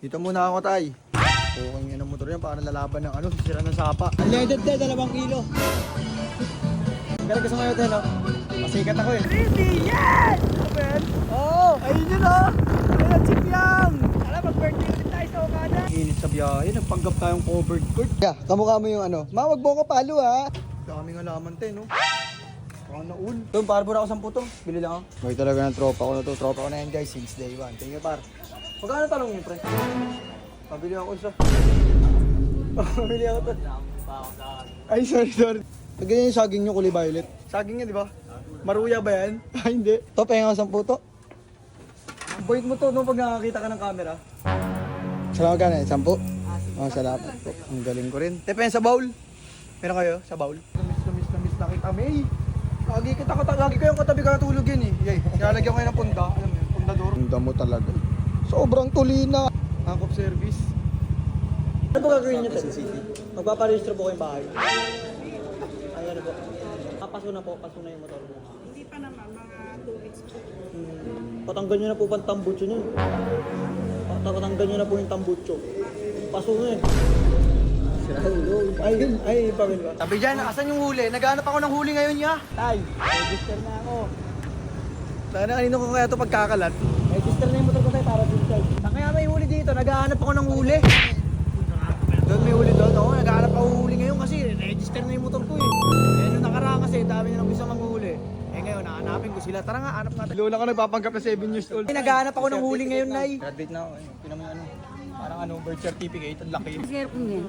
Dito muna ako, tay. Okay nga ng motor yan, para lalaban ng sisira ng sapa. Unleaded din, 2 kilo. Pero gusto mo yun, no? Pasikat ako eh. Really? Yes! Abel? Oo! Ayun yun o! Ayun ang chip yang! Alam, mag-birthday ulit tayo sa Okada. Init sa biyahe, nagpanggap tayong covered court. Yeah, kamukha mo yung Mawag mo ko palo ha. Daming alaman tayo, no? Naun. Doon, para muna ako 10 to. Bili lang ako. May talaga ng tropa ko na to. Tropa ko na yan guys, since day 1. Tingnan par. Magkano talong yun, pre? Pabili ako isa. Pabili ako to. Ay, sorry. Ganyan yung saging nyo, kulay violet. Saging niya, di ba? Maruya ba yan? Ay, hindi. To, penga ko 10 to. Ang bait mo to, no, pag nakakita ka ng camera. Salamat ka na, 10? Oh, salamat po. Ang galing ko rin. Te, penga sa bowl. Meron kayo sa bowl? Namiss na kita, May. Lagi kayong katabi ka natulog yun eh. Yay, nilalagyan ko kayo ng punda. Alam mo yun, pundador. Punda mo talaga. Sobrang tulina. Bank of service. Ano ba gagawin niyo, Teddy City? Magpaparehistro po kayong bahay. Ay, ano po? Paso na yung motor mo. Hindi pa naman, mga 2 weeks po. Patanggal nyo na po pang tambutso nyo. Patanggal nyo na po yung tambutso. Paso na eh. Ay, pamil ba? Sabi dyan, asan yung huli? Naghanap ako ng huli ngayon niya. Tay, register na ako. Sana kanino ko kaya ito pagkakalat? Register na yung motor ko tayo para dun tayo. Saan kaya may huli dito? Naghahanap ako ng huli. Doon may huli doon. Oo, naghahanap ako huli ngayon kasi register na yung motor ko eh. Eh, nung nakaraan kasi, dami nilang gusto manghuli. Eh ngayon, nahanapin ko sila. Tara nga, hanap nga tayo. Lola ko nagpapanggap na 7 years old. Naghahanap ako ng huli ngayon, Nay. Graduate na ako. Tinan mo yung parang birth certificate. Ang laki. Pasero ko niyan.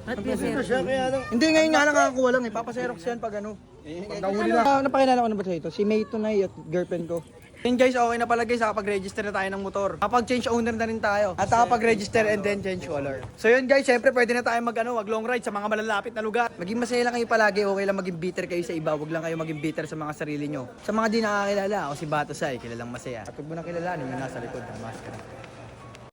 At pasero ko. Hindi, ngayon nga nakakakuha lang eh. Papaserox yan pag Pag nahuli na. Napakilala ko na ba sa ito? Si May Tunay at girlfriend ko. Then guys, okay na pala guys, nakapag-register na tayo ng motor. Kapag-change owner na rin tayo. At nakapag-register and then change color. So yun guys, syempre pwede na tayo mag long ride sa mga malalapit na lugar. Maging masaya lang kayo palagi, okay lang maging bitter kayo sa iba. Huwag lang kayo maging bitter sa mga sarili nyo. Sa mga di nakakilala, ako si Bato Sai, kilalang masaya. At huwag mo na kilalanin yung nasa likod ng maskara.